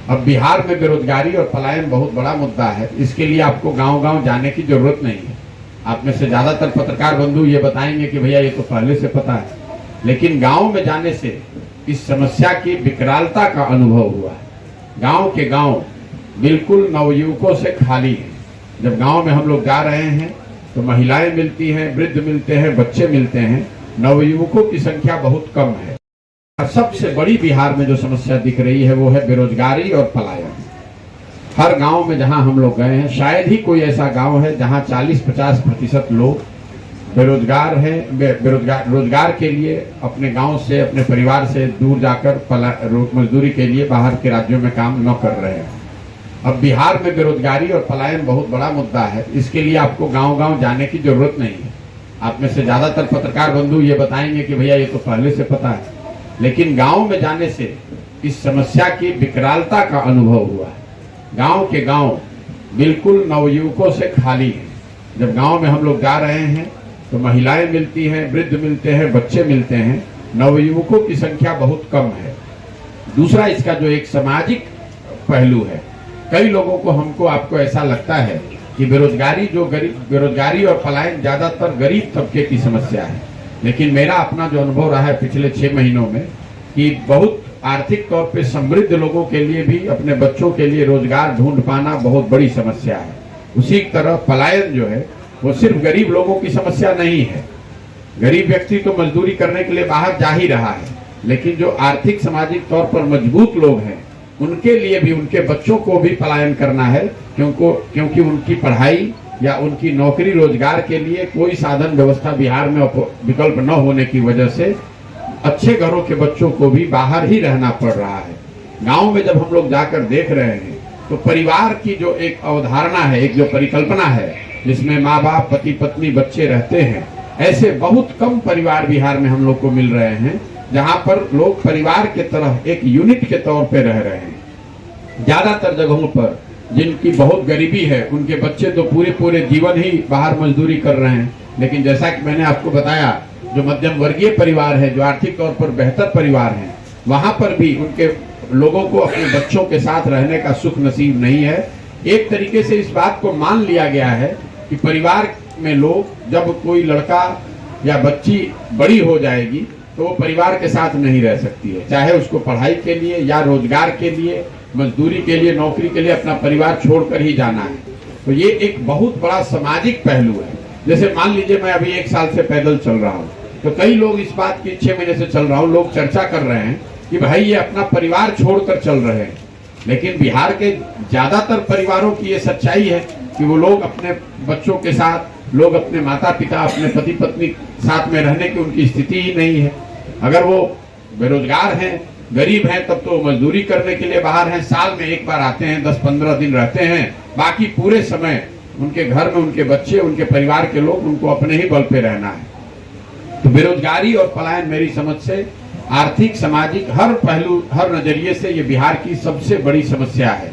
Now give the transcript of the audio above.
अब बिहार में बेरोजगारी और पलायन बहुत बड़ा मुद्दा है। इसके लिए आपको गांव-गांव जाने की जरूरत नहीं है। आप में से ज्यादातर पत्रकार बंधु ये बताएंगे कि भैया ये तो पहले से पता है, लेकिन गांव में जाने से इस समस्या की विकरालता का अनुभव हुआ है। गांव के गांव बिल्कुल नवयुवकों से खाली है। जब गांव में हम लोग जा रहे हैं तो महिलाएं मिलती हैं, वृद्ध मिलते हैं, बच्चे मिलते हैं, नवयुवकों की संख्या बहुत कम है। सबसे बड़ी बिहार में जो समस्या दिख रही है वो है बेरोजगारी और पलायन। हर गांव में जहां हम लोग गए हैं, शायद ही कोई ऐसा गांव है जहां 40-50% लोग बेरोजगार हैं। रोजगार के लिए अपने गांव से, अपने परिवार से दूर जाकर मजदूरी के लिए बाहर के राज्यों में काम न कर रहे हैं। अब बिहार में बेरोजगारी और पलायन बहुत बड़ा मुद्दा है। इसके लिए आपको गांव-गांव जाने की जरूरत नहीं है। आप में से ज्यादातर पत्रकार बंधु ये बताएंगे कि भैया ये तो पहले से पता है, लेकिन गांव में जाने से इस समस्या की विकरालता का अनुभव हुआ है। गांव के गांव बिल्कुल नवयुवकों से खाली है। जब गांव में हम लोग जा रहे हैं तो महिलाएं मिलती हैं, वृद्ध मिलते हैं, बच्चे मिलते हैं, नवयुवकों की संख्या बहुत कम है। दूसरा, इसका जो एक सामाजिक पहलू है, कई लोगों को, हमको, आपको ऐसा लगता है कि बेरोजगारी और पलायन ज्यादातर गरीब तबके की समस्या है, लेकिन मेरा अपना जो अनुभव रहा है पिछले 6 महीनों में कि बहुत आर्थिक तौर पे समृद्ध लोगों के लिए भी अपने बच्चों के लिए रोजगार ढूंढ पाना बहुत बड़ी समस्या है। उसी तरह पलायन जो है वो सिर्फ गरीब लोगों की समस्या नहीं है। गरीब व्यक्ति तो मजदूरी करने के लिए बाहर जा ही रहा है, लेकिन जो आर्थिक सामाजिक तौर पर मजबूत लोग हैं उनके लिए भी, उनके बच्चों को भी पलायन करना है, क्योंकि उनकी पढ़ाई या उनकी नौकरी रोजगार के लिए कोई साधन व्यवस्था बिहार में विकल्प न होने की वजह से अच्छे घरों के बच्चों को भी बाहर ही रहना पड़ रहा है। गांव में जब हम लोग जाकर देख रहे हैं तो परिवार की जो एक अवधारणा है, एक जो परिकल्पना है जिसमें माँ बाप, पति पत्नी, बच्चे रहते हैं, ऐसे बहुत कम परिवार बिहार में हम लोग को मिल रहे हैं जहां पर लोग परिवार के तरह एक यूनिट के तौर पे रह रहे हैं। ज्यादातर जगहों पर जिनकी बहुत गरीबी है उनके बच्चे तो पूरे जीवन ही बाहर मजदूरी कर रहे हैं, लेकिन जैसा कि मैंने आपको बताया, जो मध्यम वर्गीय परिवार है, जो आर्थिक तौर पर बेहतर परिवार है, वहां पर भी उनके लोगों को अपने बच्चों के साथ रहने का सुख नसीब नहीं है। एक तरीके से इस बात को मान लिया गया है कि परिवार में लोग, जब कोई लड़का या बच्ची बड़ी हो जाएगी तो वो परिवार के साथ नहीं रह सकती है, चाहे उसको पढ़ाई के लिए या रोजगार के लिए, मजदूरी के लिए, नौकरी के लिए अपना परिवार छोड़कर ही जाना है। तो ये एक बहुत बड़ा सामाजिक पहलू है। जैसे मान लीजिए मैं अभी 1 साल से पैदल चल रहा हूँ, तो कई लोग इस बात की, 6 महीने से चल रहा हूँ, लोग चर्चा कर रहे हैं कि भाई ये अपना परिवार छोड़कर चल रहे हैं। लेकिन बिहार के ज्यादातर परिवारों की ये सच्चाई है कि वो लोग अपने बच्चों के साथ, लोग अपने माता पिता, अपने पति पत्नी साथ में रहने की उनकी स्थिति ही नहीं है। अगर वो बेरोजगार हैं, गरीब हैं, तब तो मजदूरी करने के लिए बाहर हैं, साल में एक बार आते हैं, 10-15 दिन रहते हैं, बाकी पूरे समय उनके घर में उनके बच्चे, उनके परिवार के लोग, उनको अपने ही बल पे रहना है। तो बेरोजगारी और पलायन मेरी समझ से आर्थिक, सामाजिक, हर पहलू, हर नजरिए से ये बिहार की सबसे बड़ी समस्या है।